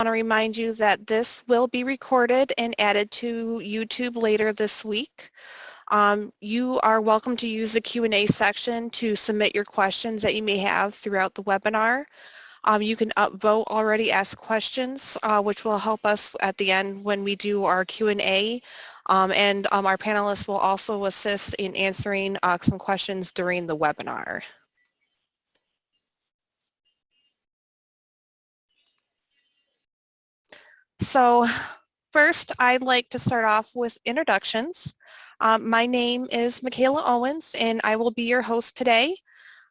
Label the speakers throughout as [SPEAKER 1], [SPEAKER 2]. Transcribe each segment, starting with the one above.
[SPEAKER 1] I want to remind you that this will be recorded and added to YouTube later this week. You are welcome to use the Q&A section to submit your questions that you may have throughout the webinar. You can upvote already asked questions, which will help us at the end when we do our Q&A. And our panelists will also assist in answering some questions during the webinar. So first, I'd like to start off with introductions. My name is Michaela Owens, and I will be your host today.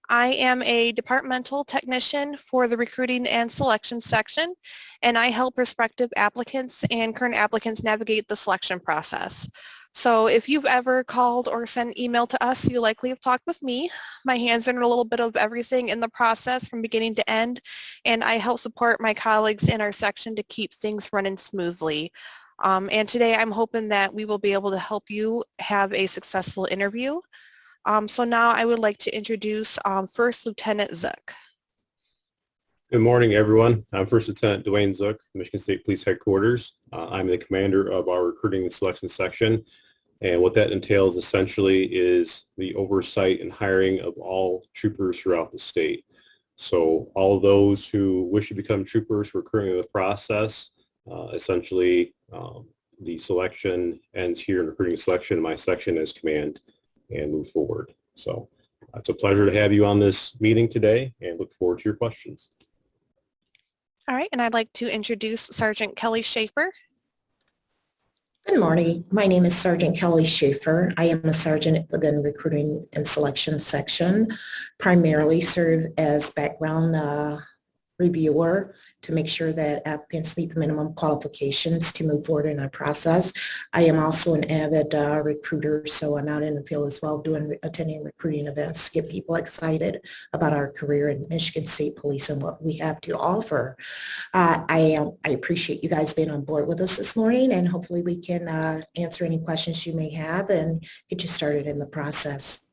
[SPEAKER 1] I am a departmental technician for the recruiting and selection section, and I help prospective applicants and current applicants navigate the selection process. So if you've ever called or sent email to us, you likely have talked with me. My hands are in a little bit of everything in the process from beginning to end, and I help support my colleagues in our section to keep things running smoothly. And today I'm hoping that we will be able to help you have a successful interview. So now I would like to introduce First Lieutenant Zook.
[SPEAKER 2] Good morning, everyone. I'm First Lieutenant Dwayne Zook, Michigan State Police Headquarters. I'm the commander of our recruiting and selection section. And what that entails essentially is the oversight and hiring of all troopers throughout the state. So all of those who wish to become troopers, we're currently in the process. Essentially, the selection ends here in recruiting and selection. My section is command and move forward. So it's a pleasure to have you on this meeting today and look forward to your questions.
[SPEAKER 1] All right, and I'd like to introduce Sergeant Kelly Schaefer.
[SPEAKER 3] Good morning. My name is Sergeant Kelly Schaefer. I am a sergeant within recruiting and selection section, primarily serve as background reviewer to make sure that applicants meet the minimum qualifications to move forward in our process. I am also an avid recruiter, so I'm out in the field as well attending recruiting events to get people excited about our career in Michigan State Police and what we have to offer. I appreciate you guys being on board with us this morning, and hopefully we can answer any questions you may have and get you started in the process.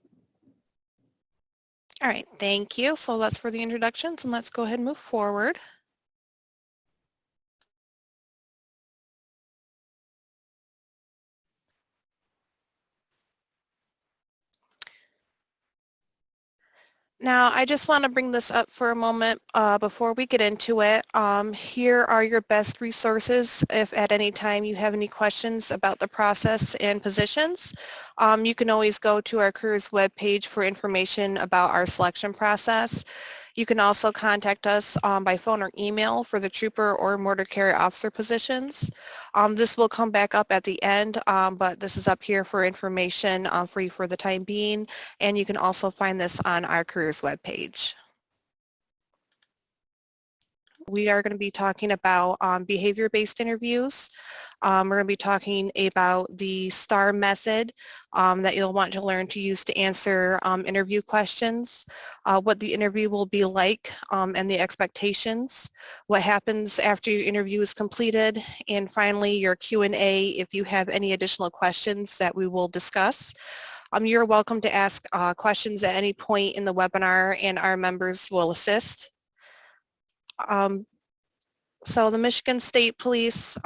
[SPEAKER 1] All right, thank you. So that's for the introductions, and let's go ahead and move forward. Now, I just want to bring this up for a moment before we get into it. Here are your best resources if at any time you have any questions about the process and positions. You can always go to our careers webpage for information about our selection process. You can also contact us by phone or email for the trooper or motor carrier officer positions. This will come back up at the end, but this is up here for information for you for the time being, and you can also find this on our careers webpage. We are going to be talking about behavior-based interviews. We're going to be talking about the STAR method that you'll want to learn to use to answer interview questions, what the interview will be like and the expectations, what happens after your interview is completed, and finally your Q&A if you have any additional questions that we will discuss. You're welcome to ask questions at any point in the webinar, and our members will assist. So the Michigan State Police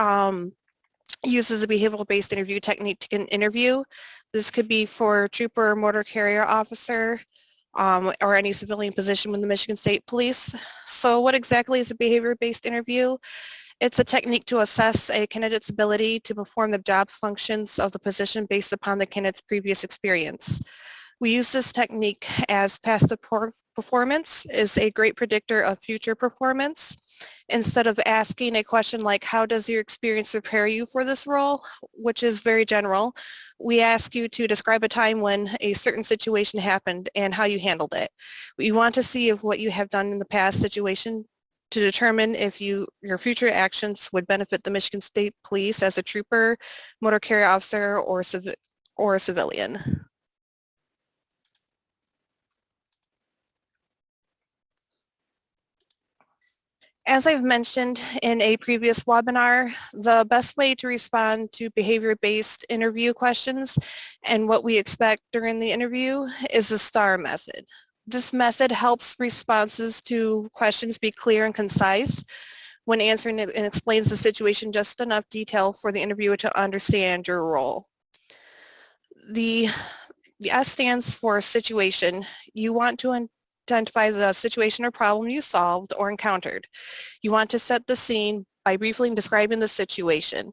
[SPEAKER 1] uses a behavioral-based interview technique to get an interview. This could be for a trooper or motor carrier officer or any civilian position with the Michigan State Police. So what exactly is a behavior-based interview? It's a technique to assess a candidate's ability to perform the job functions of the position based upon the candidate's previous experience. We use this technique as past performance is a great predictor of future performance. Instead of asking a question like, how does your experience prepare you for this role, which is very general, we ask you to describe a time when a certain situation happened and how you handled it. We want to see if what you have done in the past situation to determine if your future actions would benefit the Michigan State Police as a trooper, motor carrier officer, or a civilian. As I've mentioned in a previous webinar, the best way to respond to behavior-based interview questions and what we expect during the interview is the STAR method. This method helps responses to questions be clear and concise. when answering it and explains the situation just enough detail for the interviewer to understand your role. The S stands for situation. You want to identify the situation or problem you solved or encountered. You want to set the scene by briefly describing the situation.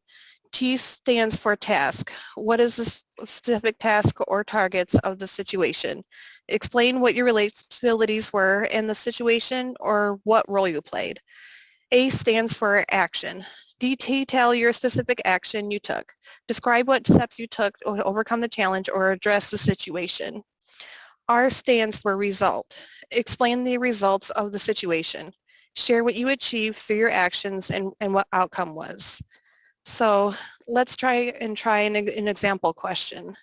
[SPEAKER 1] T stands for task. What is the specific task or targets of the situation? Explain what your responsibilities were in the situation or what role you played. A stands for action. Detail your specific action you took. Describe what steps you took to overcome the challenge or address the situation. R stands for result. Explain the results of the situation. Share what you achieved through your actions and what outcome was. So let's try an example question.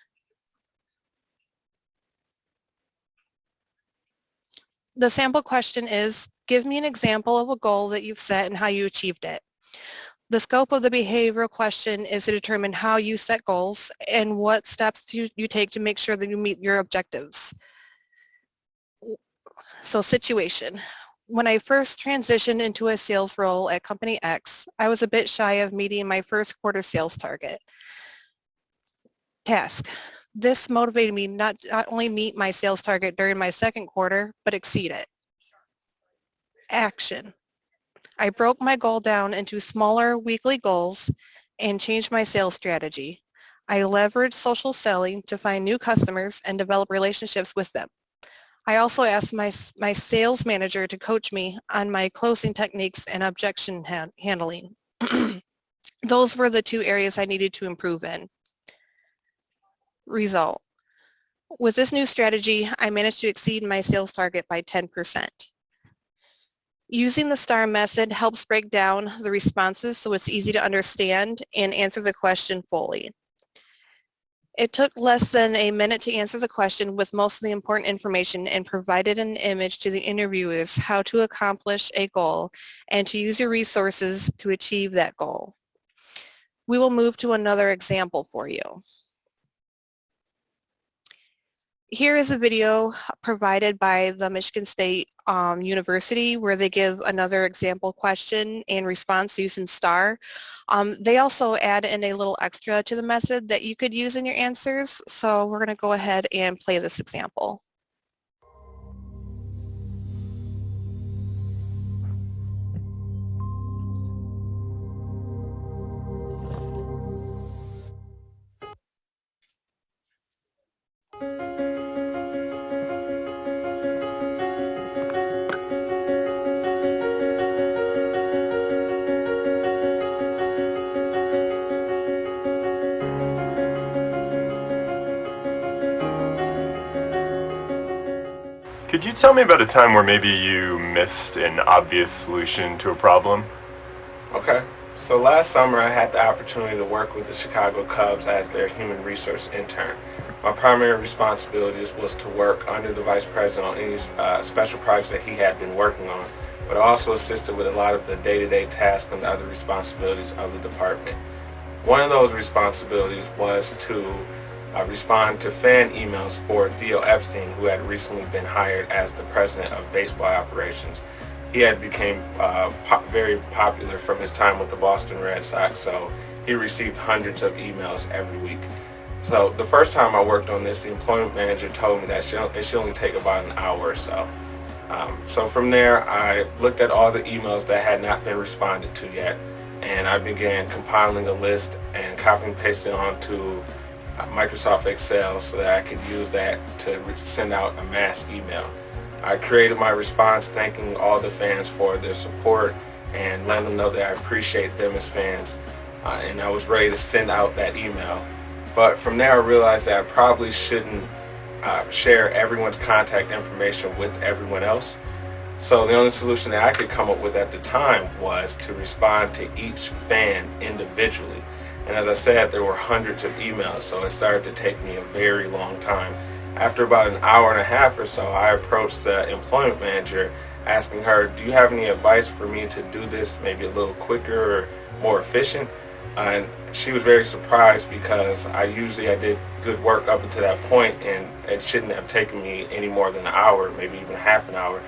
[SPEAKER 1] The sample question is, give me an example of a goal that you've set and how you achieved it. The scope of the behavioral question is to determine how you set goals and what steps you take to make sure that you meet your objectives. So situation. When I first transitioned into a sales role at Company X, I was a bit shy of meeting my first quarter sales target. Task. This motivated me not only meet my sales target during my second quarter, but exceed it. Action. I broke my goal down into smaller weekly goals and changed my sales strategy. I leveraged social selling to find new customers and develop relationships with them. I also asked my sales manager to coach me on my closing techniques and objection handling. Those were the two areas I needed to improve in. Result. With this new strategy, I managed to exceed my sales target by 10%. Using the STAR method helps break down the responses so it's easy to understand and answer the question fully. It took less than a minute to answer the question with most of the important information and provided an image to the interviewers how to accomplish a goal and to use your resources to achieve that goal. We will move to another example for you. Here is a video provided by the Michigan State University where they give another example question and response using STAR. They also add in a little extra to the method that you could use in your answers. So we're going to go ahead and play this example.
[SPEAKER 4] Could you tell me about a time where maybe you missed an obvious solution to a problem?
[SPEAKER 5] Okay. So last summer I had the opportunity to work with the Chicago Cubs as their human resource intern. My primary responsibilities was to work under the vice president on any special projects that he had been working on, but I also assisted with a lot of the day-to-day tasks and other responsibilities of the department. One of those responsibilities was to respond to fan emails for Theo Epstein, who had recently been hired as the president of baseball operations. He had become very popular from his time with the Boston Red Sox, so he received hundreds of emails every week. So the first time I worked on this, the employment manager told me that it should only take about an hour or so. So from there, I looked at all the emails that had not been responded to yet, and I began compiling a list and copying and pasting onto Microsoft Excel so that I could use that to send out a mass email. I created my response thanking all the fans for their support and letting them know that I appreciate them as fans, and I was ready to send out that email. But from there I realized that I probably shouldn't share everyone's contact information with everyone else. So the only solution that I could come up with at the time was to respond to each fan individually. And as I said, there were hundreds of emails, so it started to take me a very long time. After about an hour and a half or so, I approached the employment manager asking her, do you have any advice for me to do this maybe a little quicker or more efficient? And she was very surprised because I did good work up until that point, and it shouldn't have taken me any more than an hour, maybe even half an hour.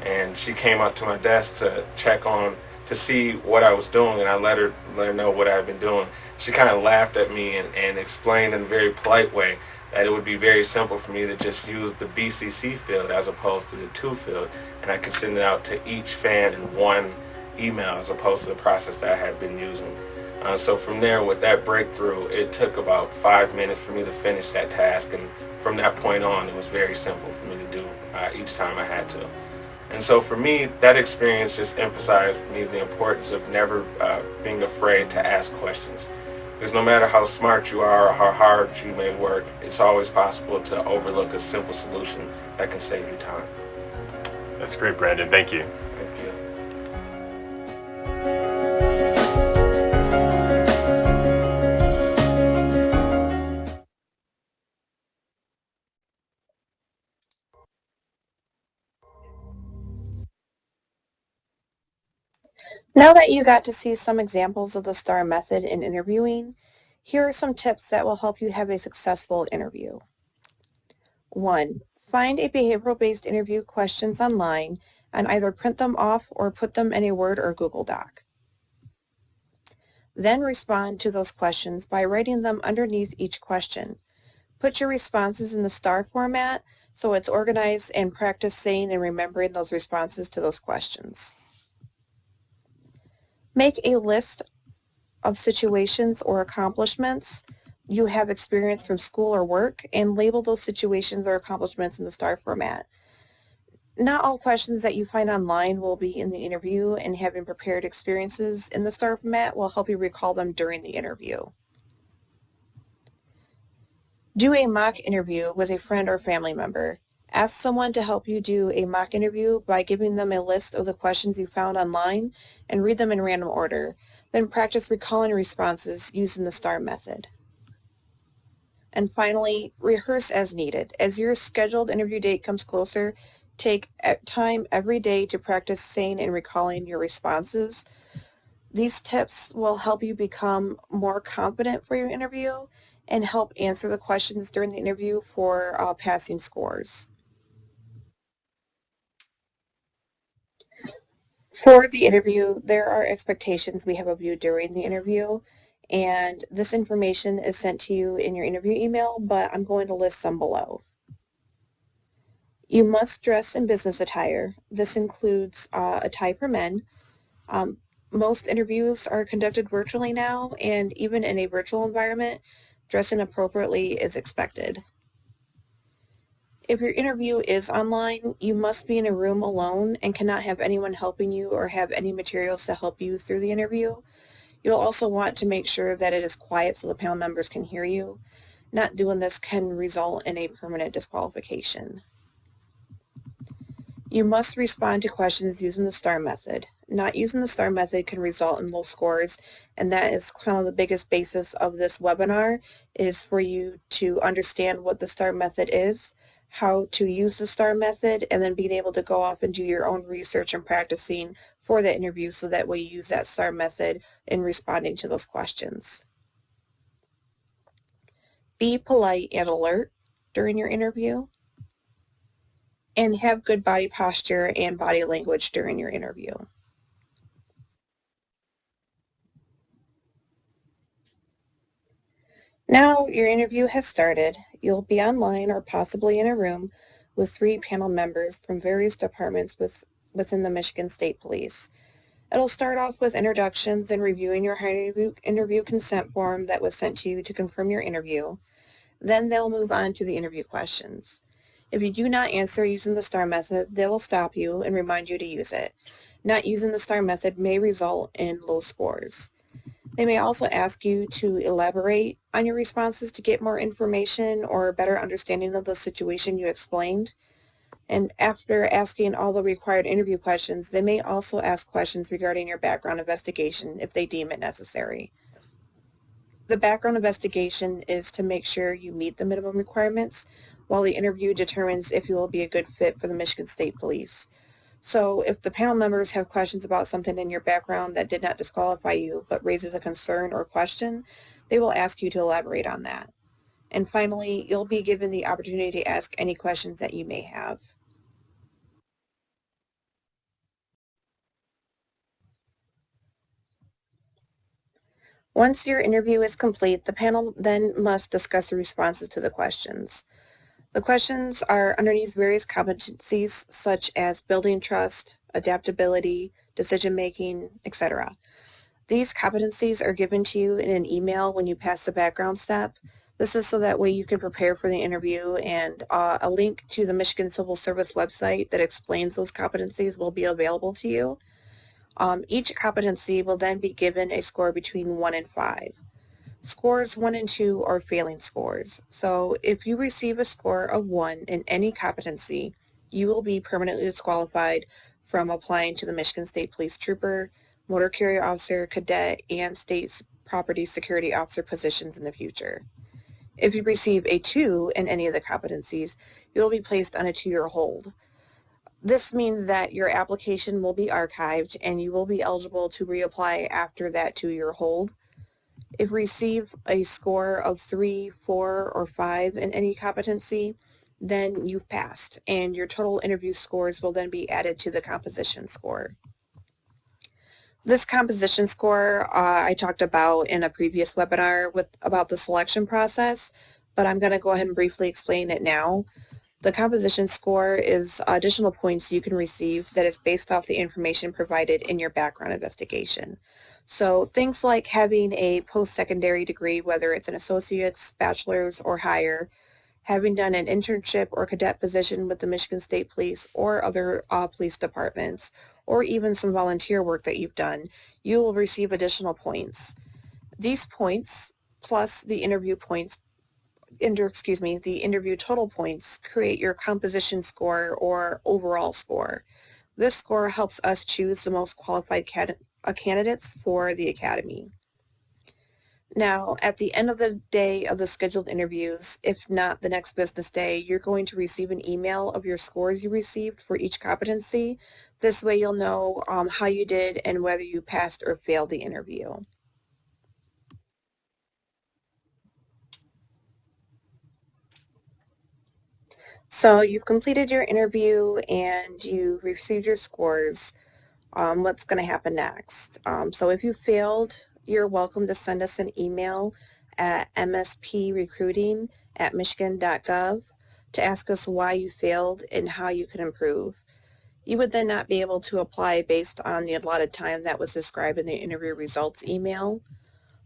[SPEAKER 5] And she came up to my desk to check on to see what I was doing, and I let her know what I had been doing. She kind of laughed at me and explained in a very polite way that it would be very simple for me to just use the BCC field as opposed to the to field, and I could send it out to each fan in one email as opposed to the process that I had been using. So from there, with that breakthrough, it took about 5 minutes for me to finish that task, and from that point on, it was very simple for me to do each time I had to. And so for me, that experience just emphasized for me the importance of never being afraid to ask questions. Because no matter how smart you are or how hard you may work, it's always possible to overlook a simple solution that can save you time.
[SPEAKER 4] That's great, Brandon. Thank you.
[SPEAKER 5] Thank you.
[SPEAKER 1] Now that you got to see some examples of the STAR method in interviewing, here are some tips that will help you have a successful interview. 1. Find a behavioral-based interview questions online and either print them off or put them in a Word or Google Doc. Then respond to those questions by writing them underneath each question. Put your responses in the STAR format so it's organized, and practice saying and remembering those responses to those questions. Make a list of situations or accomplishments you have experienced from school or work and label those situations or accomplishments in the STAR format. Not all questions that you find online will be in the interview, and having prepared experiences in the STAR format will help you recall them during the interview. Do a mock interview with a friend or family member. Ask someone to help you do a mock interview by giving them a list of the questions you found online and read them in random order. Then practice recalling responses using the STAR method. And finally, rehearse as needed. As your scheduled interview date comes closer, take time every day to practice saying and recalling your responses. These tips will help you become more confident for your interview and help answer the questions during the interview for passing scores. For the interview, there are expectations we have of you during the interview, and this information is sent to you in your interview email, but I'm going to list some below. You must dress in business attire. This includes a tie for men. Most interviews are conducted virtually now, and even in a virtual environment, dressing appropriately is expected. If your interview is online, you must be in a room alone and cannot have anyone helping you or have any materials to help you through the interview. You'll also want to make sure that it is quiet so the panel members can hear you. Not doing this can result in a permanent disqualification. You must respond to questions using the STAR method. Not using the STAR method can result in low scores, and that is kind of the biggest basis of this webinar, is for you to understand what the STAR method is, how to use the STAR method, and then being able to go off and do your own research and practicing for that interview so that way you use that STAR method in responding to those questions. Be polite and alert during your interview, and have good body posture and body language during your interview. Now your interview has started. You'll be online or possibly in a room with 3 panel members from various departments within the Michigan State Police. It'll start off with introductions and reviewing your interview consent form that was sent to you to confirm your interview. Then they'll move on to the interview questions. If you do not answer using the STAR method, they will stop you and remind you to use it. Not using the STAR method may result in low scores. They may also ask you to elaborate on your responses to get more information or a better understanding of the situation you explained. And after asking all the required interview questions, they may also ask questions regarding your background investigation if they deem it necessary. The background investigation is to make sure you meet the minimum requirements, while the interview determines if you will be a good fit for the Michigan State Police. So if the panel members have questions about something in your background that did not disqualify you but raises a concern or question, they will ask you to elaborate on that. And finally, you'll be given the opportunity to ask any questions that you may have. Once your interview is complete, the panel then must discuss the responses to the questions. The questions are underneath various competencies such as building trust, adaptability, decision-making, etc. These competencies are given to you in an email when you pass the background step. This is so that way you can prepare for the interview, and a link to the Michigan Civil Service website that explains those competencies will be available to you. Each competency will then be given a score between 1 and 5. Scores 1 and 2 are failing scores. So if you receive a score of 1 in any competency, you will be permanently disqualified from applying to the Michigan State Police Trooper, Motor Carrier Officer, Cadet, and State Property Security Officer positions in the future. If you receive a 2 in any of the competencies, you will be placed on a 2-year hold. This means that your application will be archived and you will be eligible to reapply after that 2-year hold. If you receive a score of 3, 4, or 5 in any competency, then you've passed, and your total interview scores will then be added to the composition score. This composition score I talked about in a previous webinar about the selection process, but I'm going to go ahead and briefly explain it now. The composition score is additional points you can receive that is based off the information provided in your background investigation. So things like having a post-secondary degree, whether it's an associate's, bachelor's, or higher, having done an internship or cadet position with the Michigan State Police or other police departments, or even some volunteer work that you've done, you will receive additional points. These points, plus the interview total points, create your composition score or overall score. This score helps us choose the most qualified candidates for the academy. Now, at the end of the day of the scheduled interviews, if not the next business day, you're going to receive an email of your scores you received for each competency. This way you'll know how you did and whether you passed or failed the interview. So you've completed your interview and you received your scores. What's going to happen next? So if you failed, you're welcome to send us an email at mspreCruiting@michigan.gov to ask us why you failed and how you can improve. You would then not be able to apply based on the allotted time that was described in the interview results email.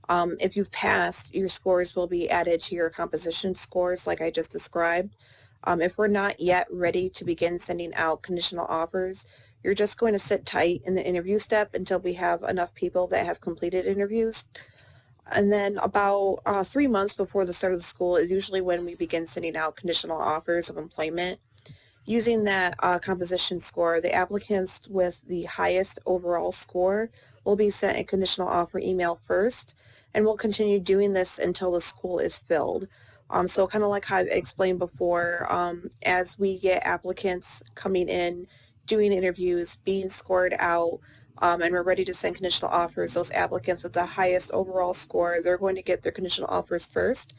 [SPEAKER 1] If you've passed, your scores will be added to your composition scores like I just described. If we're not yet ready to begin sending out conditional offers, you're just going to sit tight in the interview step until we have enough people that have completed interviews. And then about 3 months before the start of the school is usually when we begin sending out conditional offers of employment. Using that composition score, the applicants with the highest overall score will be sent a conditional offer email first, and we'll continue doing this until the school is filled. So kind of like how I explained before, as we get applicants coming in, doing interviews, being scored out, and we're ready to send conditional offers, those applicants with the highest overall score, they're going to get their conditional offers first.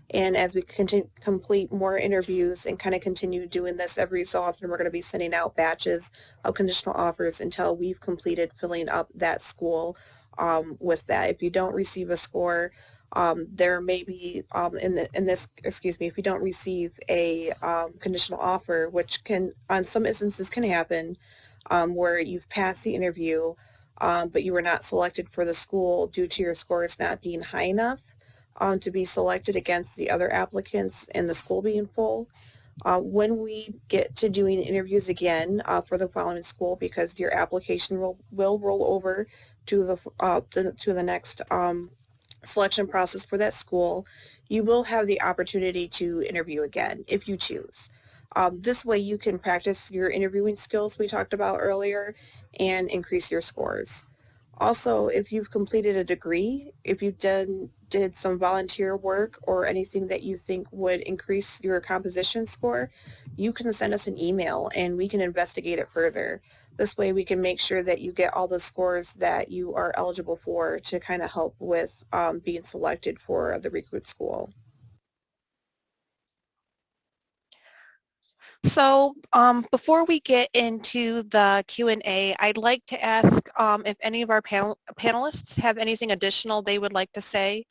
[SPEAKER 1] And as we complete more interviews and kind of continue doing this every so often, we're going to be sending out batches of conditional offers until we've completed filling up that school with that. If you don't receive a score, there may be if you don't receive a conditional offer, which can, on some instances, can happen, where you've passed the interview, but you were not selected for the school due to your scores not being high enough to be selected against the other applicants and the school being full. When we get to doing interviews again for the following school, because your application will roll over to the next selection process for that school, you will have the opportunity to interview again if you choose. This way you can practice your interviewing skills we talked about earlier and increase your scores. Also, if you've completed a degree, if you did some volunteer work or anything that you think would increase your composition score, you can send us an email and we can investigate it further. This way we can make sure that you get all the scores that you are eligible for to kind of help with being selected for the recruit school. So before we get into the Q&A, I'd like to ask if any of our panelists have anything additional they would like to say.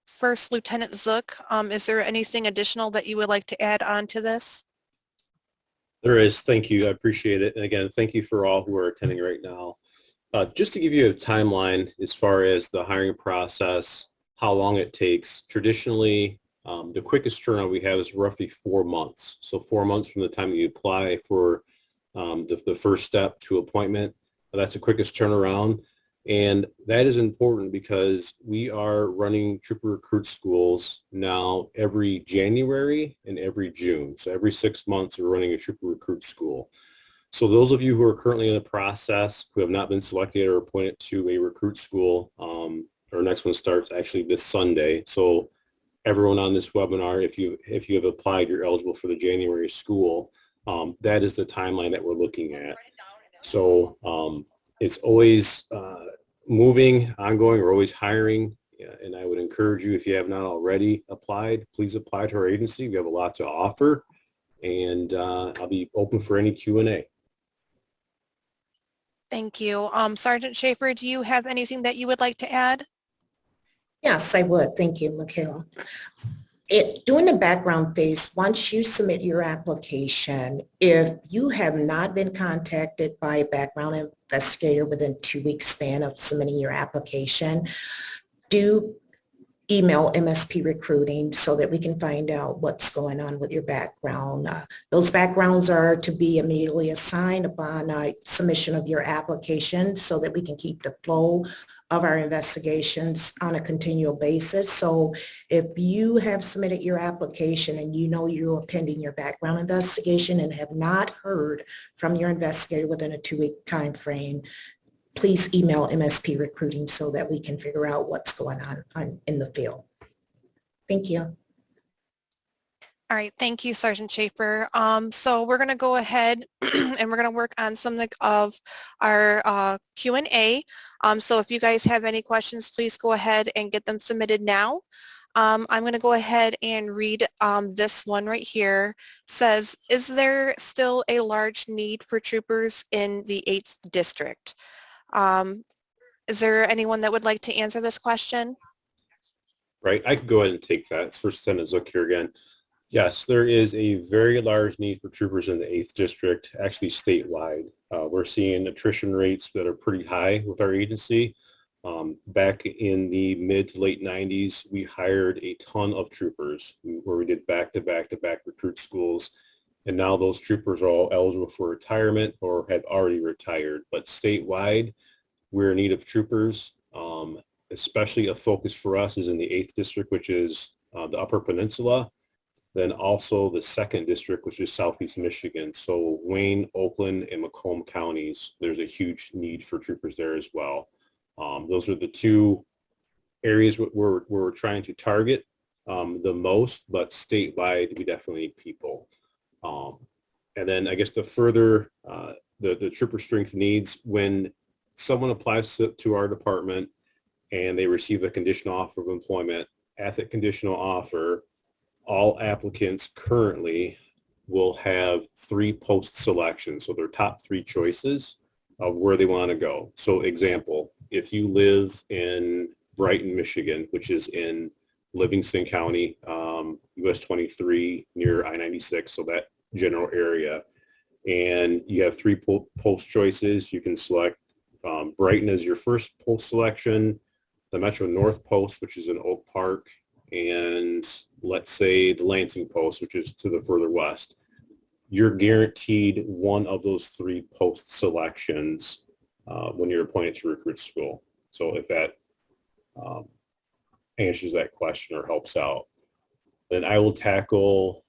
[SPEAKER 1] First, Lieutenant Zook, is there anything additional that you would like to add on to this?
[SPEAKER 2] There is. Thank you. I appreciate it. And again, thank you for all who are attending right now. Just to give you a timeline as far as the hiring process, how long it takes, traditionally, the quickest turnaround we have is roughly 4 months. So 4 months from the time you apply for the first step to appointment. That's the quickest turnaround. And that is important because we are running trooper recruit schools now every January and every June. So every 6 months we're running a trooper recruit school. So those of you who are currently in the process who have not been selected or appointed to a recruit school, our next one starts actually this Sunday. So everyone on this webinar, if you have applied, you're eligible for the January school. That is the timeline that we're looking at. So it's always moving, ongoing. We're always hiring, and I would encourage you, if you have not already applied, please apply to our agency. We have a lot to offer, and I'll be open for any Q&A.
[SPEAKER 1] Thank you. Sergeant Schaefer, do you have anything that you would like to add?
[SPEAKER 3] Yes, I would. Thank you, Michaela. During the background phase, once you submit your application, if you have not been contacted by a background investigator within 2 weeks span of submitting your application, do email MSP recruiting so that we can find out what's going on with your background. Those backgrounds are to be immediately assigned upon submission of your application so that we can keep the flow of our investigations on a continual basis. So if you have submitted your application and you know you're pending your background investigation and have not heard from your investigator within a 2-week time frame, please email MSP recruiting so that we can figure out what's going on in the field. Thank you.
[SPEAKER 1] All right, thank you, Sergeant Schaefer. So we're going to go ahead and we're going to work on some of our Q&A. So if you guys have any questions, please go ahead and get them submitted now. I'm going to go ahead and read this one right here. It says, is there still a large need for troopers in the 8th District? Is there anyone that would like to answer this question?
[SPEAKER 2] Right, I could go ahead and take that. It's First Lieutenant Zook here again. Yes, there is a very large need for troopers in the 8th District, actually statewide. We're seeing attrition rates that are pretty high with our agency. Back in the mid to late 90s, we hired a ton of troopers where we did back-to-back recruit schools. And now those troopers are all eligible for retirement or have already retired. But statewide, we're in need of troopers. Especially a focus for us is in the 8th District, which is the Upper Peninsula. Then also the 2nd District, which is Southeast Michigan. So Wayne, Oakland, and Macomb counties, there's a huge need for troopers there as well. Those are the two areas where we're trying to target the most, but statewide, we definitely need people. And then I guess the further, the trooper strength needs, when someone applies to our department and they receive a conditional offer of employment, at that conditional offer, all applicants currently will have 3 post selections. So their top 3 choices of where they want to go. So example, if you live in Brighton, Michigan, which is in Livingston County, US 23 near I-96, so that general area, and you have 3 post choices, you can select Brighton as your first post selection, the Metro North Post, which is in Oak Park, and let's say the Lansing Post, which is to the further west. You're guaranteed one of those 3 post selections when you're appointed to recruit school. So if that answers that question or helps out, then I will tackle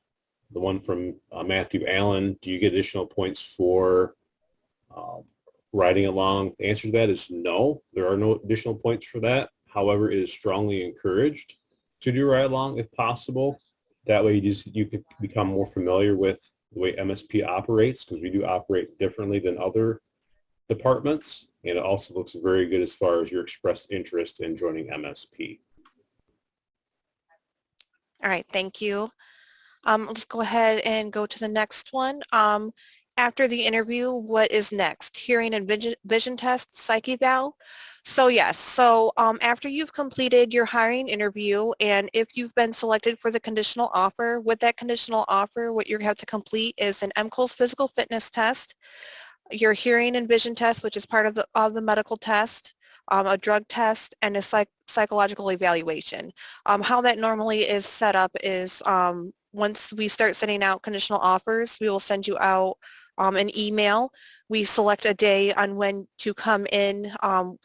[SPEAKER 2] the one from Matthew Allen. Do you get additional points for riding along? The answer to that is no. There are no additional points for that. However, it is strongly encouraged to do ride along if possible. That way you can become more familiar with the way MSP operates, because we do operate differently than other departments. And it also looks very good as far as your expressed interest in joining MSP.
[SPEAKER 1] All right, thank you. Let's go ahead and go to the next one. After the interview, what is next? Hearing and vision test, psych eval. So yes, so after you've completed your hiring interview and if you've been selected for the conditional offer, with that conditional offer, what you have to complete is an MCOLS physical fitness test, your hearing and vision test, which is part of the medical test, a drug test, and a psychological evaluation. How that normally is set up is once we start sending out conditional offers, we will send you out an email. We select a day on when to come in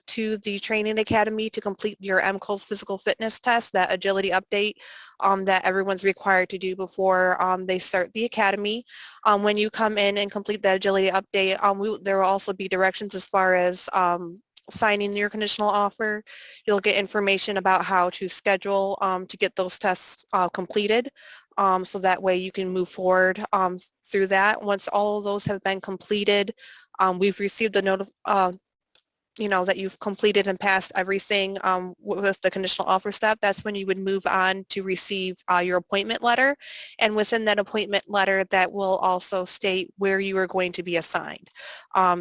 [SPEAKER 1] to the training academy to complete your MCOLS physical fitness test, that agility update that everyone's required to do before they start the academy. When you come in and complete the agility update, there will also be directions as far as signing your conditional offer. You'll get information about how to schedule to get those tests completed. So that way you can move forward through that. Once all of those have been completed, we've received the note of, that you've completed and passed everything with the conditional offer step. That's when you would move on to receive your appointment letter. And within that appointment letter, that will also state where you are going to be assigned.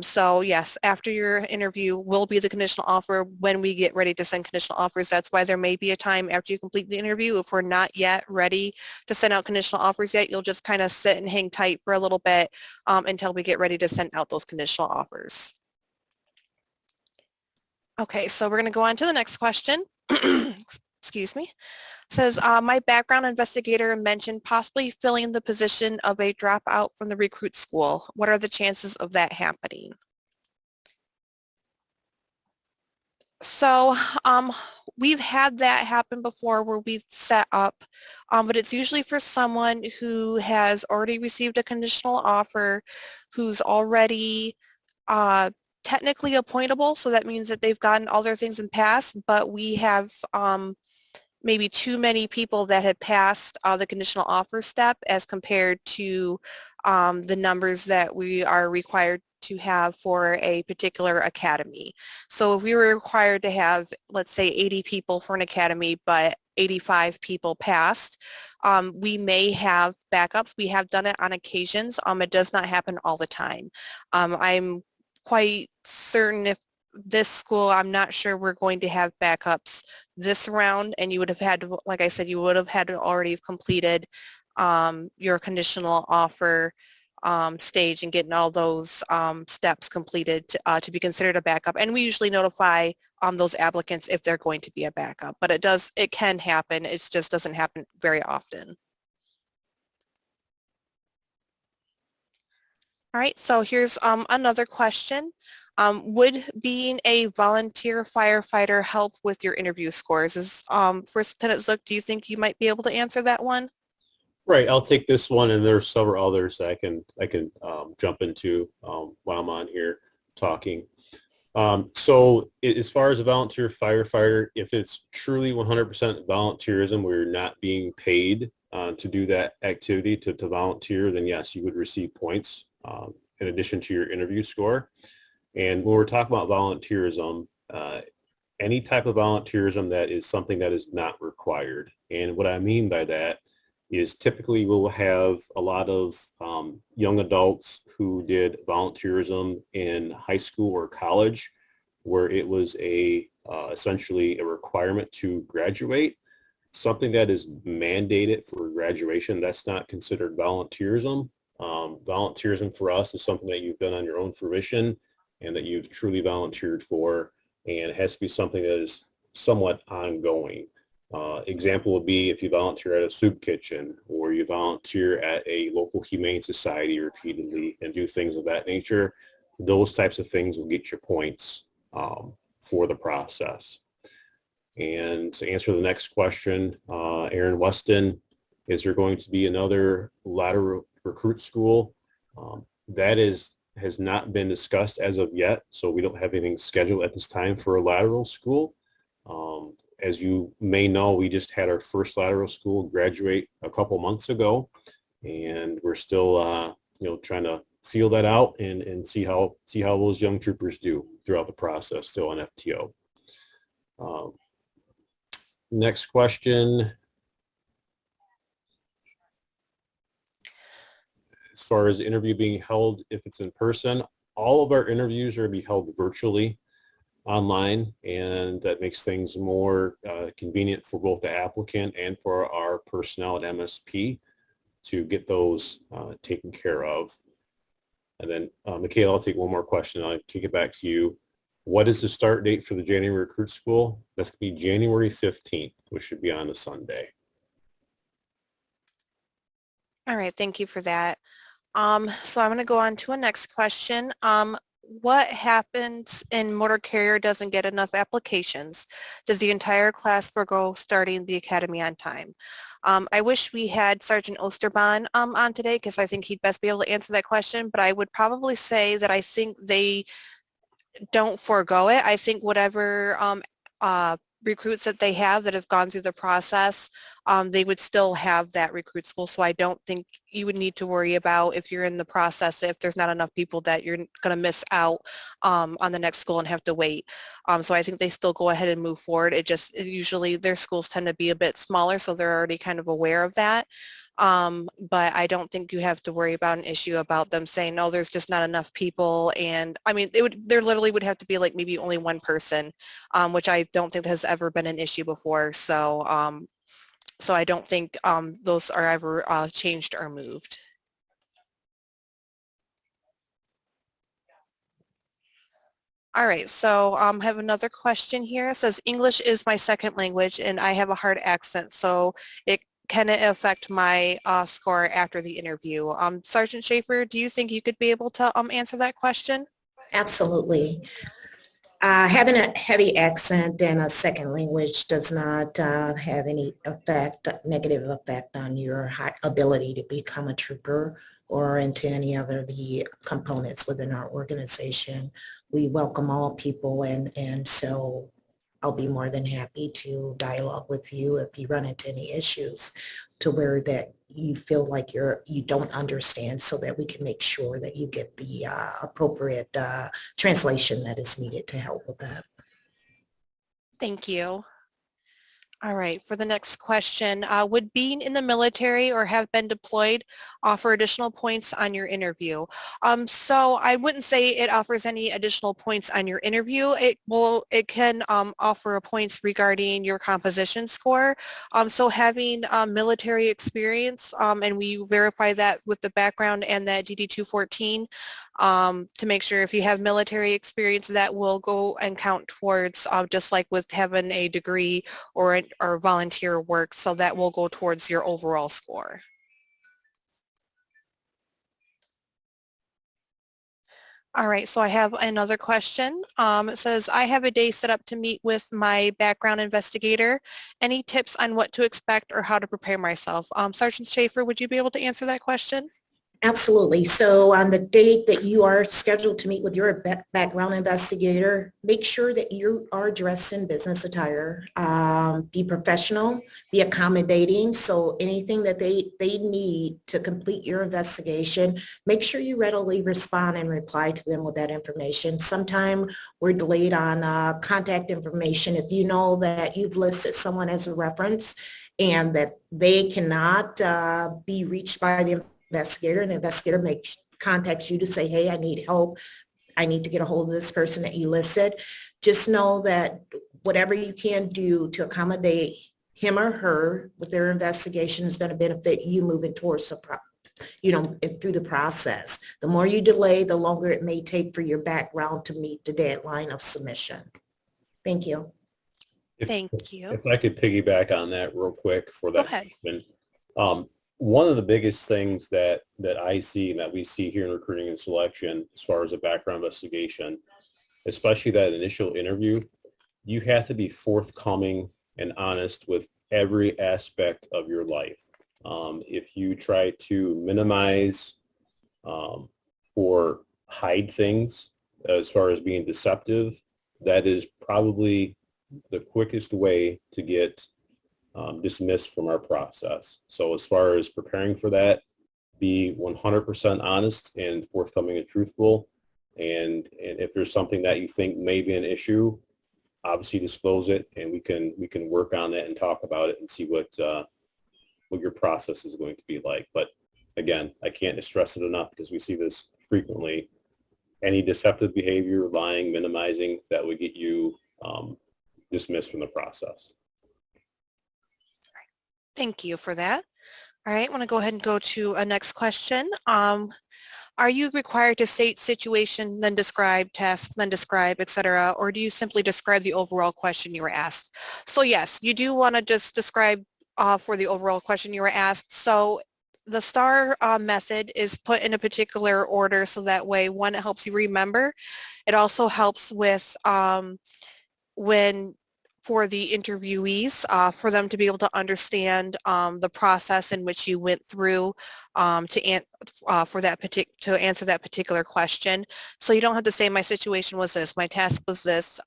[SPEAKER 1] So yes, after your interview will be the conditional offer. When we get ready to send conditional offers, that's why there may be a time after you complete the interview. If we're not yet ready to send out conditional offers yet, you'll just kind of sit and hang tight for a little bit until we get ready to send out those conditional offers. Okay, so we're going to go on to the next question. Excuse me. It says, my background investigator mentioned possibly filling the position of a dropout from the recruit school. What are the chances of that happening? So we've had that happen before where we've set up, but it's usually for someone who has already received a conditional offer, who's already technically appointable, so that means that they've gotten all their things in pass, but we have maybe too many people that had passed the conditional offer step as compared to the numbers that we are required to have for a particular academy. So if we were required to have, let's say, 80 people for an academy, but 85 people passed, we may have backups. We have done it on occasions. It does not happen all the time. I'm quite certain if this school, I'm not sure we're going to have backups this round, and you would have had to, like I said, you would have had to already have completed your conditional offer stage and getting all those steps completed to be considered a backup. And we usually notify those applicants if they're going to be a backup, but it can happen. It just doesn't happen very often. All right, so here's another question. Would being a volunteer firefighter help with your interview scores? First Lieutenant Zook, do you think you might be able to answer that one?
[SPEAKER 2] Right, I'll take this one, and there's several others that I can jump into while I'm on here talking. So as far as a volunteer firefighter, if it's truly 100% volunteerism, where you're not being paid to do that activity, to volunteer, then yes, you would receive points in addition to your interview score. And when we're talking about volunteerism, any type of volunteerism that is something that is not required. And what I mean by that is typically we'll have a lot of young adults who did volunteerism in high school or college, where it was essentially a requirement to graduate. Something that is mandated for graduation, that's not considered volunteerism. Volunteerism for us is something that you've done on your own fruition and that you've truly volunteered for, and it has to be something that is somewhat ongoing. Example would be if you volunteer at a soup kitchen, or you volunteer at a local humane society repeatedly and do things of that nature. Those types of things will get you points for the process. And to answer the next question, Aaron Weston, is there going to be another lateral recruit school? That has not been discussed as of yet, so we don't have anything scheduled at this time for a lateral school. As you may know, we just had our first lateral school graduate a couple months ago, and we're still trying to feel that out and see how those young troopers do throughout the process, still on FTO. Next question. far as interview being held, if it's in person, all of our interviews are going to be held virtually online, and that makes things more convenient for both the applicant and for our personnel at MSP to get those taken care of. And then, Michaela, I'll take one more question. I'll kick it back to you. What is the start date for the January Recruit School? That's going to be January 15th, which should be on a Sunday.
[SPEAKER 1] All right, thank you for that. So I'm going to go on to a next question. What happens in motor carrier doesn't get enough applications? Does the entire class forgo starting the academy on time? I wish we had Sergeant Osterbahn on today, because I think he'd best be able to answer that question, but I would probably say that I think they don't forego it. I think whatever recruits that they have that have gone through the process, they would still have that recruit school. So I don't think you would need to worry about, if you're in the process, if there's not enough people, that you're going to miss out on the next school and have to wait. So I think they still go ahead and move forward. Usually their schools tend to be a bit smaller, so they're already kind of aware of that. But I don't think you have to worry about an issue about them saying, no, there's just not enough people. And I mean, there literally would have to be like maybe only one person, which I don't think has ever been an issue before. So, so I don't think those are ever changed or moved. All right, so I have another question here. It says, English is my second language and I have a hard accent, so can it affect my score after the interview? Sergeant Schaefer, do you think you could be able to answer that question?
[SPEAKER 3] Absolutely. Having a heavy accent and a second language does not have any negative effect on your ability to become a trooper or into any other of the components within our organization. We welcome all people, and so I'll be more than happy to dialogue with you if you run into any issues to where that you feel like you don't understand, so that we can make sure that you get the appropriate translation that is needed to help with that.
[SPEAKER 1] Thank you. All right, for the next question, would being in the military or have been deployed offer additional points on your interview? So I wouldn't say it offers any additional points on your interview. It can offer points regarding your composition score. So having military experience, and we verify that with the background and that DD-214, to make sure if you have military experience, that will go and count towards, just like with having a degree or volunteer work, so that will go towards your overall score. All right, so I have another question. It says, I have a day set up to meet with my background investigator. Any tips on what to expect or how to prepare myself? Sergeant Schaefer, would you be able to answer that question?
[SPEAKER 3] Absolutely. So on the date that you are scheduled to meet with your background investigator, make sure that you are dressed in business attire. Be professional, be accommodating. So anything that they need to complete your investigation, make sure you readily respond and reply to them with that information. Sometime we're delayed on contact information. If you know that you've listed someone as a reference and that they cannot be reached by the investigator, and the investigator contacts you to say, hey, I need help. I need to get a hold of this person that you listed. Just know that whatever you can do to accommodate him or her with their investigation is going to benefit you moving towards through the process. The more you delay, the longer it may take for your background to meet the deadline of submission. Thank you.
[SPEAKER 1] Thank you.
[SPEAKER 2] If I could piggyback on that real quick for that question. One of the biggest things that I see and that we see here in recruiting and selection as far as a background investigation, especially that initial interview, you have to be forthcoming and honest with every aspect of your life. If you try to minimize or hide things as far as being deceptive, that is probably the quickest way to get dismissed from our process. So as far as preparing for that, be 100% honest and forthcoming and truthful. And if there's something that you think may be an issue, obviously disclose it, and we can work on it and talk about it and see what your process is going to be like. But again, I can't stress it enough because we see this frequently. Any deceptive behavior, lying, minimizing, that would get you dismissed from the process.
[SPEAKER 1] Thank you for that. All right, I want to go ahead and go to a next question. Are you required to state situation, then describe, task, then describe, etc., or do you simply describe the overall question you were asked? So yes, you do want to just describe for the overall question you were asked. So the STAR method is put in a particular order so that way, one, it helps you remember. It also helps with for the interviewees, for them to be able to understand the process in which you went through to answer that particular question. So you don't have to say my situation was this, my task was this.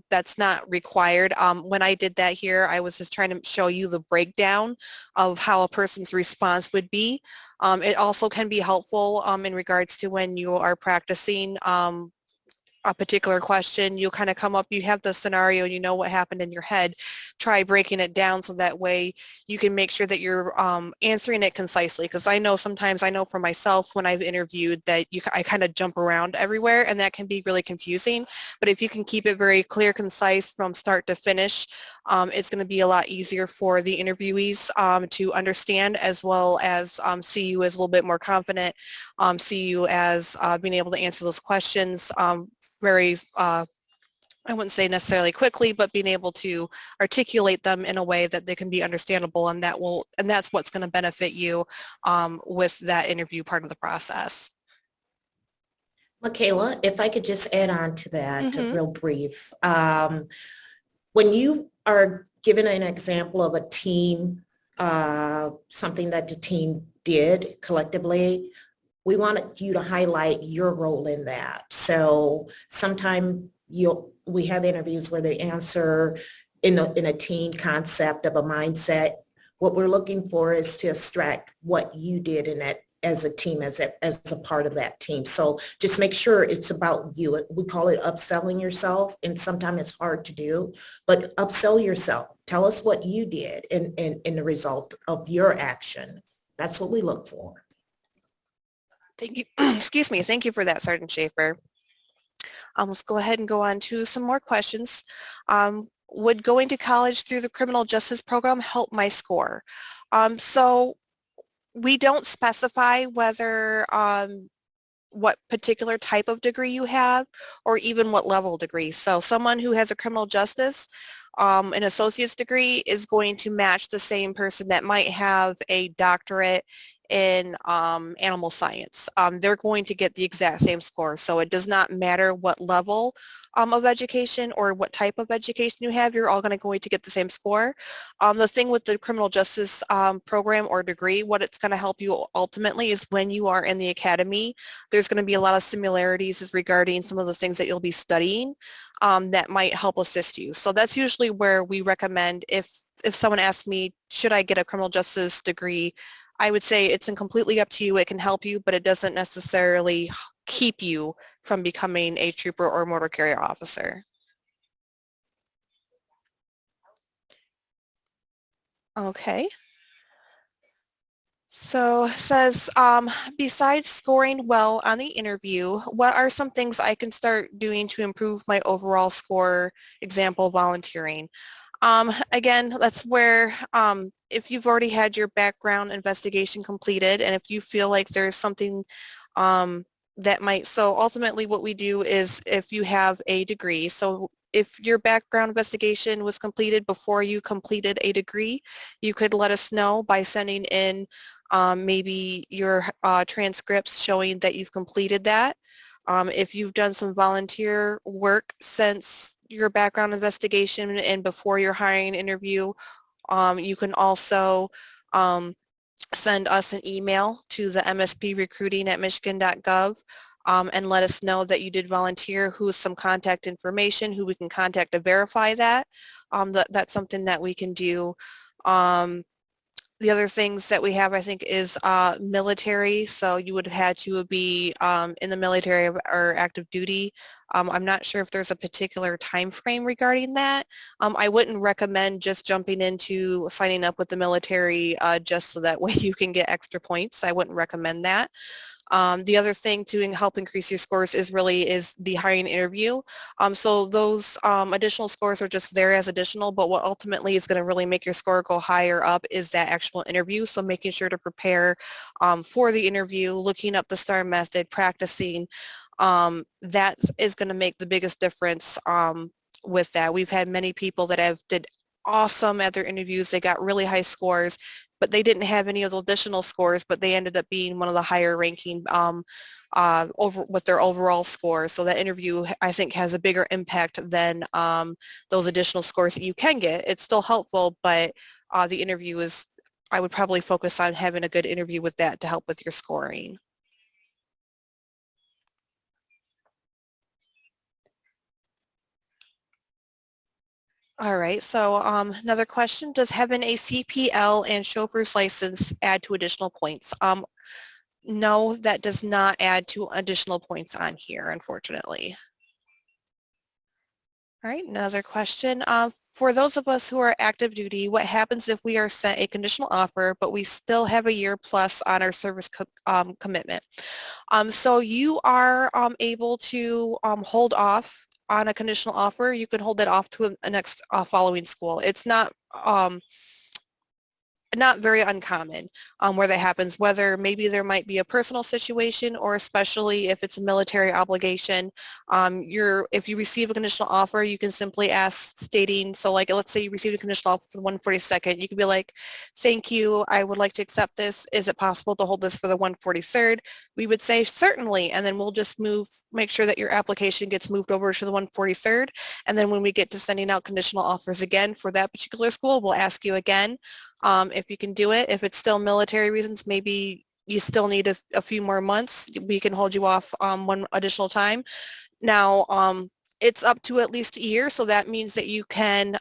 [SPEAKER 1] That's not required. When I did that here, I was just trying to show you the breakdown of how a person's response would be. It also can be helpful in regards to when you are practicing a particular question, you kind of come up, you have the scenario, you know what happened in your head, try breaking it down so that way you can make sure that you're answering it concisely, because I know sometimes, I know for myself when I've interviewed that I kind of jump around everywhere and that can be really confusing, but if you can keep it very clear, concise from start to finish, it's going to be a lot easier for the interviewees to understand, as well as see you as a little bit more confident, see you as being able to answer those questions very, I wouldn't say necessarily quickly, but being able to articulate them in a way that they can be understandable, and that's what's going to benefit you with that interview part of the process.
[SPEAKER 3] Michaela, if I could just add on to that, real brief. When you are given an example of a team, something that the team did collectively, we want you to highlight your role in that. So sometimes we have interviews where they answer in a team concept of a mindset. What we're looking for is to extract what you did in that as a team, as a part of that team. So just make sure it's about you. We call it upselling yourself, and sometimes it's hard to do, but upsell yourself. Tell us what you did in the result of your action. That's what we look for.
[SPEAKER 1] Thank you. Excuse me. Thank you for that, Sergeant Schaefer. Let's go ahead and go on to some more questions. Would going to college through the criminal justice program help my score? So we don't specify whether what particular type of degree you have or even what level degree. So someone who has a criminal justice, an associate's degree is going to match the same person that might have a doctorate in animal science. They're going to get the exact same score. So it does not matter what level of education or what type of education you have, you're all going to get the same score. The thing with the criminal justice program or degree, what it's going to help you ultimately is when you are in the academy, there's going to be a lot of similarities regarding some of the things that you'll be studying that might help assist you. So that's usually where we recommend, if someone asks me, should I get a criminal justice degree, I would say it's completely up to you. It can help you, but it doesn't necessarily keep you from becoming a trooper or motor carrier officer. Okay. So it says, besides scoring well on the interview, what are some things I can start doing to improve my overall score? Example, volunteering. Again, that's where if you've already had your background investigation completed and if you feel like there's something that might, so ultimately what we do is if you have a degree, so if your background investigation was completed before you completed a degree, you could let us know by sending in maybe your transcripts showing that you've completed that. If you've done some volunteer work since your background investigation and before your hiring interview, you can also send us an email to the MSP recruiting@michigan.gov and let us know that you did volunteer, who's some contact information, who we can contact to verify that. That's something that we can do. the other things that we have, I think, is military. So you would have had to be in the military or active duty. I'm not sure if there's a particular time frame regarding that. I wouldn't recommend just jumping into signing up with the military just so that way you can get extra points. I wouldn't recommend that. The other thing to help increase your scores is the hiring interview. So those additional scores are just there as additional, but what ultimately is going to really make your score go higher up is that actual interview. So making sure to prepare for the interview, looking up the STAR method, practicing, that is going to make the biggest difference with that. We've had many people that did awesome at their interviews. They got really high scores, but they didn't have any of the additional scores, but they ended up being one of the higher ranking over with their overall score. So that interview, I think, has a bigger impact than those additional scores that you can get. It's still helpful, but the interview is, I would probably focus on having a good interview with that to help with your scoring. All right, so another question, does having a CPL and chauffeur's license add to additional points? No, that does not add to additional points on here, unfortunately. All right, another question. For those of us who are active duty, what happens if we are sent a conditional offer, but we still have a year plus on our service commitment? So you are able to hold off on a conditional offer. You can hold that off to a next following school. It's not very uncommon where that happens, whether maybe there might be a personal situation or especially if it's a military obligation. If you receive a conditional offer, you can simply ask stating, so like let's say you received a conditional offer for the 142nd, you could be like, thank you, I would like to accept this. Is it possible to hold this for the 143rd? We would say certainly, and then we'll just make sure that your application gets moved over to the 143rd. And then when we get to sending out conditional offers again for that particular school, we'll ask you again if you can do it. If it's still military reasons, maybe you still need a few more months. We can hold you off one additional time. Now, it's up to at least a year, so that means that you can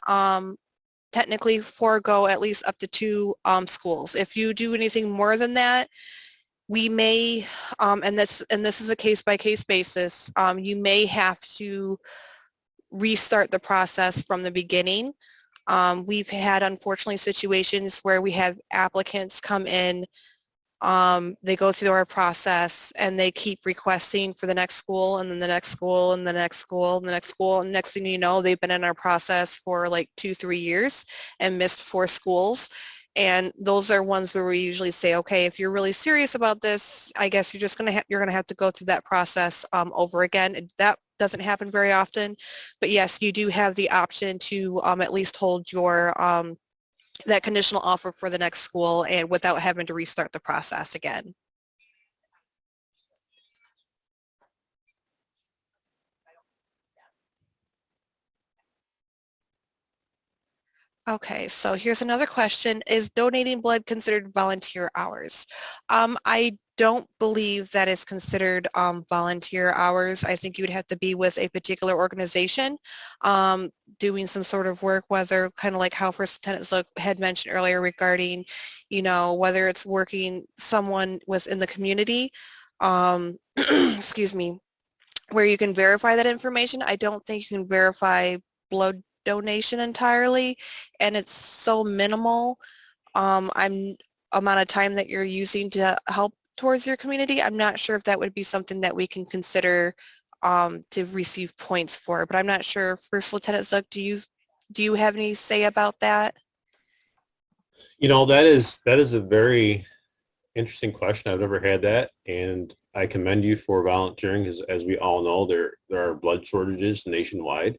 [SPEAKER 1] technically forego at least up to 2 schools. If you do anything more than that, we may, and this is a case-by-case basis, you may have to restart the process from the beginning. We've had, unfortunately, situations where we have applicants come in, they go through our process, and they keep requesting for the next school, and then the next school, and the next school, and the next school, and next thing you know, they've been in our process for like 2-3 years and missed 4 schools. And those are ones where we usually say, okay, if you're really serious about this, I guess you're gonna have to go through that process over again. That doesn't happen very often, but yes, you do have the option to at least hold your that conditional offer for the next school and without having to restart the process again. Okay, so here's another question. Is donating blood considered volunteer hours? I don't believe that is considered volunteer hours. I think you would have to be with a particular organization doing some sort of work, whether kind of like how First Lieutenant Zook had mentioned earlier regarding, whether it's working someone within the community, excuse me, where you can verify that information. I don't think you can verify blood donation entirely, and it's so minimal amount of time that you're using to help towards your community. I'm not sure if that would be something that we can consider to receive points for, but I'm not sure. First Lieutenant Zook, do you have any say about that?
[SPEAKER 2] That is a very interesting question. I've never had that, and I commend you for volunteering, because as we all know, there are blood shortages nationwide.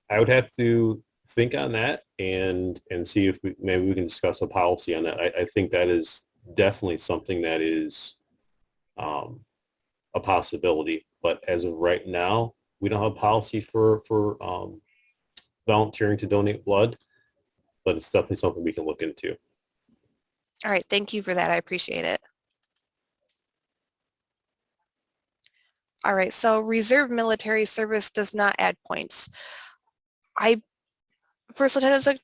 [SPEAKER 2] I would have to think on that and see if maybe we can discuss a policy on that. I think that is definitely something that is a possibility. But as of right now, we don't have a policy for volunteering to donate blood, but it's definitely something we can look into.
[SPEAKER 1] All right, thank you for that. I appreciate it. All right, so reserve military service does not add points. First Lieutenant Zook,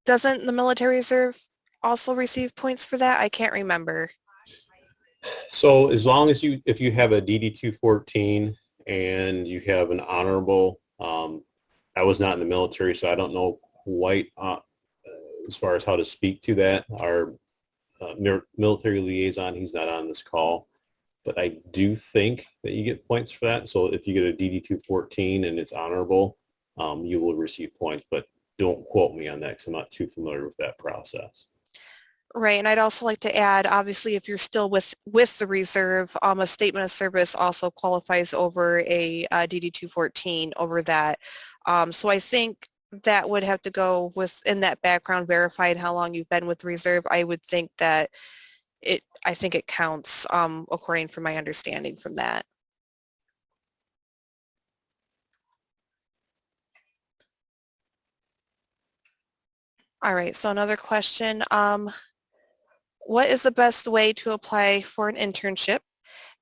[SPEAKER 1] doesn't the military reserve also receive points for that? I can't remember.
[SPEAKER 2] So as long as if you have a DD-214 and you have an honorable, I was not in the military, so I don't know quite as far as how to speak to that. Our military liaison, he's not on this call, but I do think that you get points for that. So if you get a DD-214 and it's honorable, you will receive points, but don't quote me on that because I'm not too familiar with that process.
[SPEAKER 1] Right, and I'd also like to add, obviously, if you're still with the reserve, a statement of service also qualifies over a DD-214 over that. So I think that would have to go within that background verified how long you've been with the reserve. I would think that I think it counts according to my understanding from that. All right, so another question. What is the best way to apply for an internship?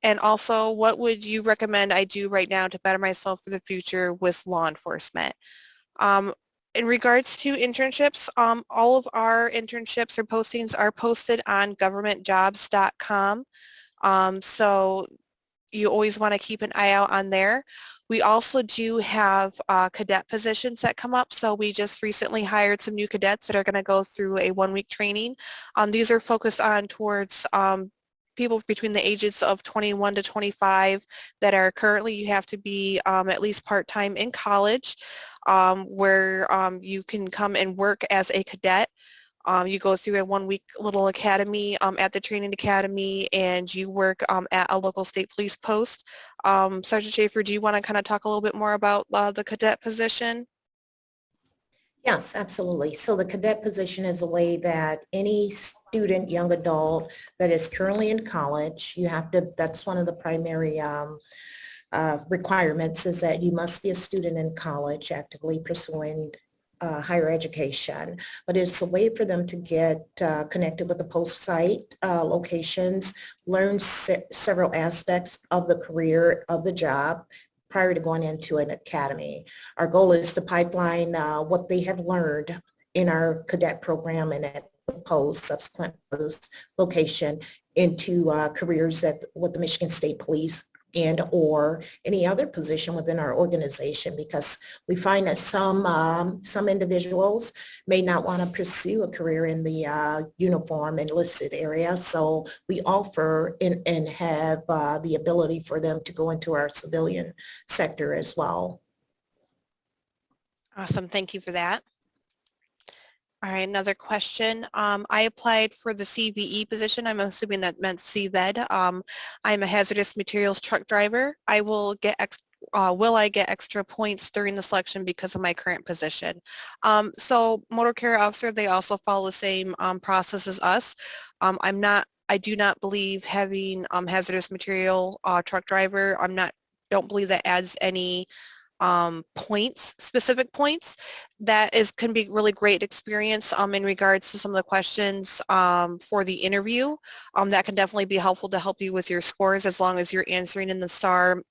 [SPEAKER 1] And also, what would you recommend I do right now to better myself for the future with law enforcement? In regards to internships, all of our internships or postings are posted on governmentjobs.com. So you always want to keep an eye out on there. We also do have cadet positions that come up. So we just recently hired some new cadets that are going to go through a 1-week training. These are focused on towards people between the ages of 21 to 25 that are currently, you have to be at least part-time in college, where you can come and work as a cadet. You go through a 1-week little academy at the training academy, and you work at a local state police post. Sergeant Schaefer, do you want to kind of talk a little bit more about the cadet position?
[SPEAKER 3] Yes, absolutely. So the cadet position is a way that any student, young adult that is currently in college, that's one of the primary requirements, is that you must be a student in college actively pursuing higher education, but it's a way for them to get connected with the post site locations, learn several aspects of the career of the job prior to going into an academy. Our goal is to pipeline what they have learned in our cadet program and at the subsequent post location into careers with the Michigan State Police and or any other position within our organization, because we find that some individuals may not want to pursue a career in the uniform enlisted area. So we offer and have the ability for them to go into our civilian sector as well.
[SPEAKER 1] Awesome, thank you for that. All right, another question. I applied for the CVE position. I'm assuming that meant CVED. I'm a hazardous materials truck driver. Will I get extra points during the selection because of my current position? So motor carrier officer, they also follow the same process as us. I do not believe having hazardous material truck driver, don't believe that adds any specific points. That can be really great experience in regards to some of the questions for the interview. That can definitely be helpful to help you with your scores, as long as you're answering in the STAR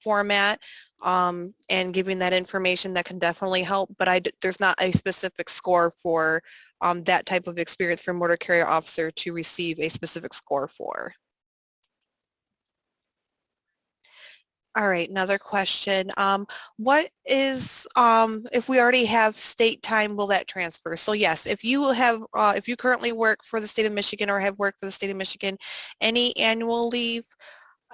[SPEAKER 1] format and giving that information. That can definitely help, but there's not a specific score for that type of experience for motor carrier officer to receive a specific score for. All right, another question. What is, if we already have state time, will that transfer? So yes, if you currently work for the state of Michigan or have worked for the state of Michigan, any annual leave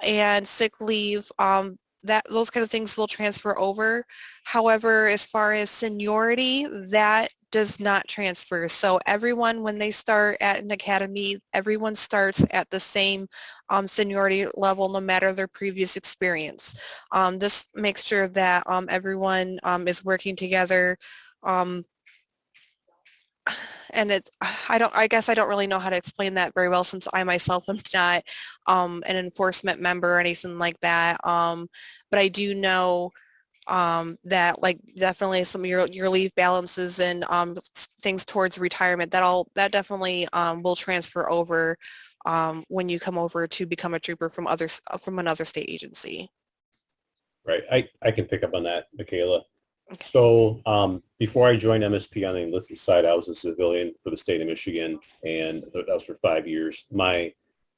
[SPEAKER 1] and sick leave, those kind of things will transfer over. However, as far as seniority, that does not transfer. So everyone, when they start at an academy, everyone starts at the same seniority level, no matter their previous experience. This makes sure that everyone is working together. And I guess I don't really know how to explain that very well, since I myself am not an enforcement member or anything like that. But I do know that, like, definitely some of your leave balances and things towards retirement, that definitely will transfer over when you come over to become a trooper from another state agency.
[SPEAKER 2] Right. I can pick up on that, Michaela. So before I joined MSP on the enlisted side, I was a civilian for the state of Michigan, and that was for 5 years. My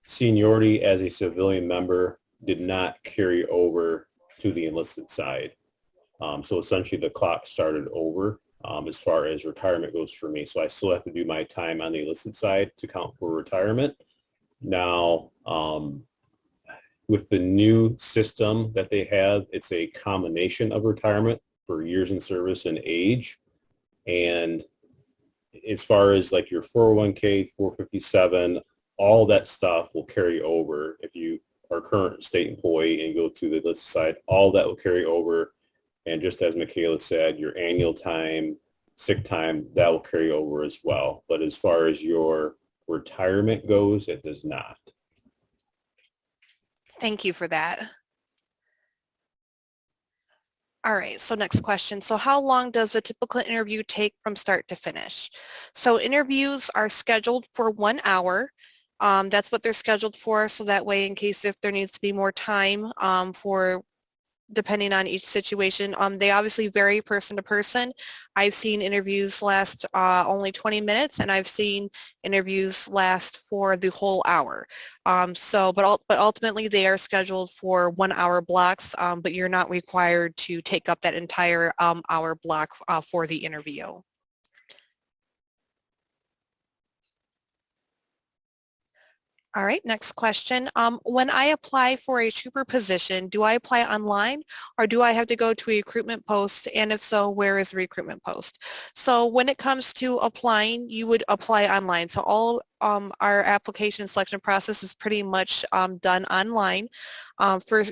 [SPEAKER 2] seniority as a civilian member did not carry over to the enlisted side. So essentially the clock started over as far as retirement goes for me. So I still have to do my time on the enlisted side to count for retirement. Now, with the new system that they have, it's a combination of retirement for years in service and age. And as far as like your 401k, 457, all that stuff will carry over. If you are a current state employee and go to the enlisted side, all that will carry over. And just as Michaela said, your annual time, sick time, that will carry over as well. But as far as your retirement goes, it does not.
[SPEAKER 1] Thank you for that. All right, so next question. So how long does a typical interview take from start to finish? So interviews are scheduled for 1 hour. That's what they're scheduled for, so that way in case if there needs to be more time for depending on each situation. They obviously vary person to person. I've seen interviews last only 20 minutes, and I've seen interviews last for the whole hour. But ultimately they are scheduled for 1 hour blocks, but you're not required to take up that entire hour block for the interview. All right, next question. When I apply for a trooper position, do I apply online or do I have to go to a recruitment post? And if so, where is the recruitment post? So when it comes to applying, you would apply online. So all our application selection process is pretty much done online.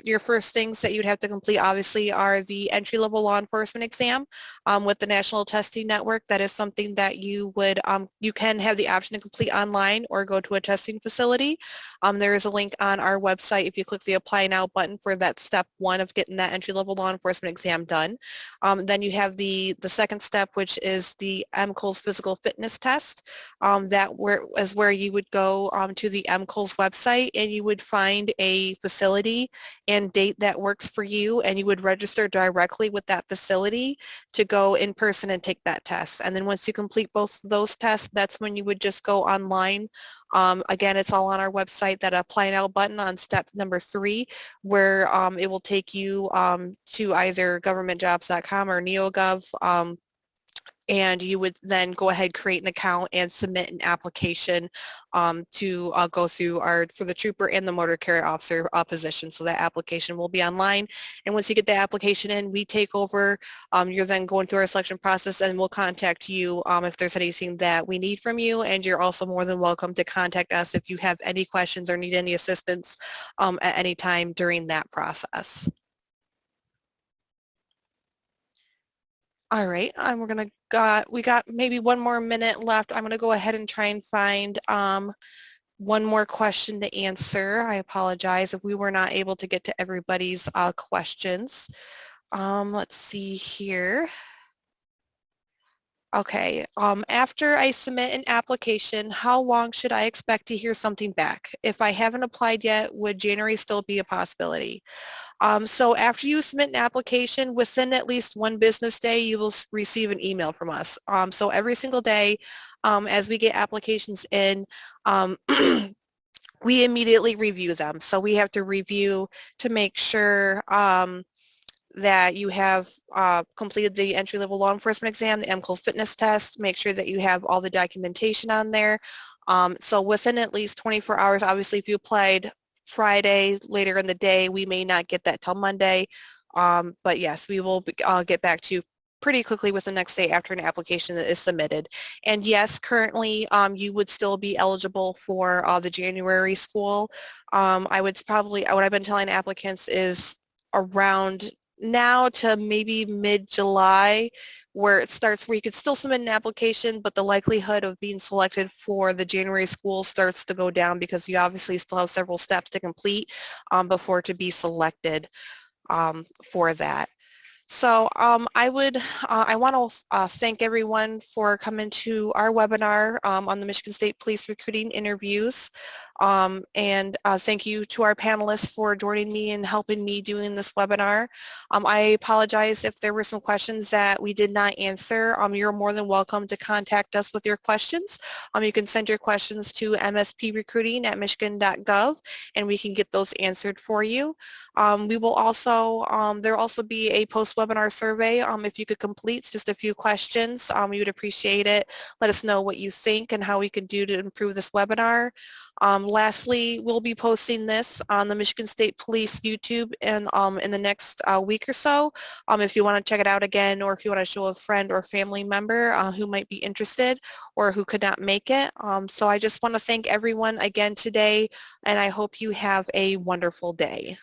[SPEAKER 1] Your first things that you'd have to complete obviously are the entry-level law enforcement exam with the National Testing Network. That is something that you would you can have the option to complete online or go to a testing facility. There is a link on our website if you click the Apply Now button for that step 1 of getting that entry-level law enforcement exam done. Then you have the second step, which is the MCOLS physical fitness test. That is where you would go to the MCOLS website and you would find a facility and date that works for you, and you would register directly with that facility to go in person and take that test. And then once you complete both of those tests, that's when you would just go online. Again, it's all on our website, that Apply Now button on step number 3, where it will take you to either governmentjobs.com or NeoGov, and you would then go ahead, create an account, and submit an application to go through for the trooper and the motor carrier officer position. So that application will be online, and once you get the application in, we take over. You're then going through our selection process, and we'll contact you if there's anything that we need from you, and you're also more than welcome to contact us if you have any questions or need any assistance at any time during that process. All right, we got maybe 1 more minute left. I'm going to go ahead and try and find one more question to answer. I apologize if we were not able to get to everybody's questions. Let's see here. Okay, after I submit an application, how long should I expect to hear something back? If I haven't applied yet, would January still be a possibility? So after you submit an application, within at least 1 business day, you will receive an email from us. So every single day, as we get applications in, we immediately review them. So we have to review to make sure that you have completed the entry-level law enforcement exam, the MCOLS fitness test, make sure that you have all the documentation on there. So within at least 24 hours, obviously if you applied Friday later in the day, we may not get that till Monday, but yes, we will get back to you pretty quickly with the next day after an application that is submitted. And yes, currently you would still be eligible for the January school. What I've been telling applicants is around now to maybe mid-July where it starts, where you could still submit an application, but the likelihood of being selected for the January school starts to go down because you obviously still have several steps to complete before to be selected for that. So I want to thank everyone for coming to our webinar on the Michigan State Police recruiting interviews. And thank you to our panelists for joining me and helping me doing this webinar. I apologize if there were some questions that we did not answer. You're more than welcome to contact us with your questions. You can send your questions to mspreCruiting@michigan.gov and we can get those answered for you. We will also, there will also be a post-webinar survey. If you could complete just a few questions, we would appreciate it. Let us know what you think and how we could do to improve this webinar. Lastly, we'll be posting this on the Michigan State Police YouTube in the next week or so. If you want to check it out again, or if you want to show a friend or family member who might be interested or who could not make it. So I just want to thank everyone again today, and I hope you have a wonderful day.